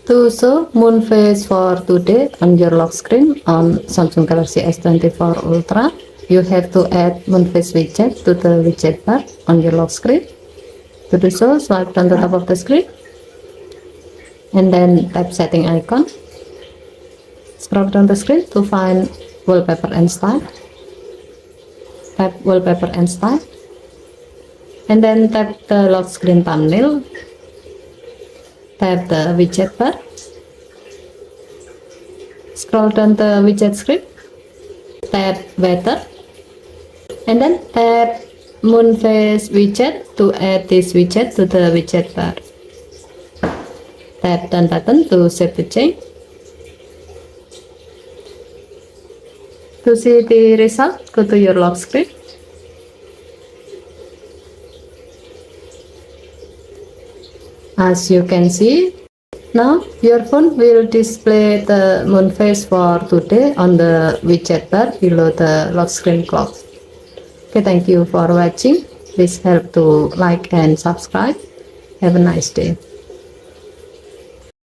To show moon phase for today on your lock screen on Samsung Galaxy S24 Ultra, you have to add moon phase widget to the widget bar on your lock screen. To do so, swipe on the top of the screen and then tap setting icon. Scroll down the screen to find wallpaper and style. Tap wallpaper and style and then tap the lock screen thumbnail. Tap the widget bar, scroll down the widget screen, tap weather, and then tap moon phase widget to add this widget to the widget bar. Tap done button to save the change. To see the result, go to your lock screen. As you can see, now your phone will display the moon phase for today on the widget bar below the lock screen clock. Okay, thank you for watching. Please help to like and subscribe. Have a nice day.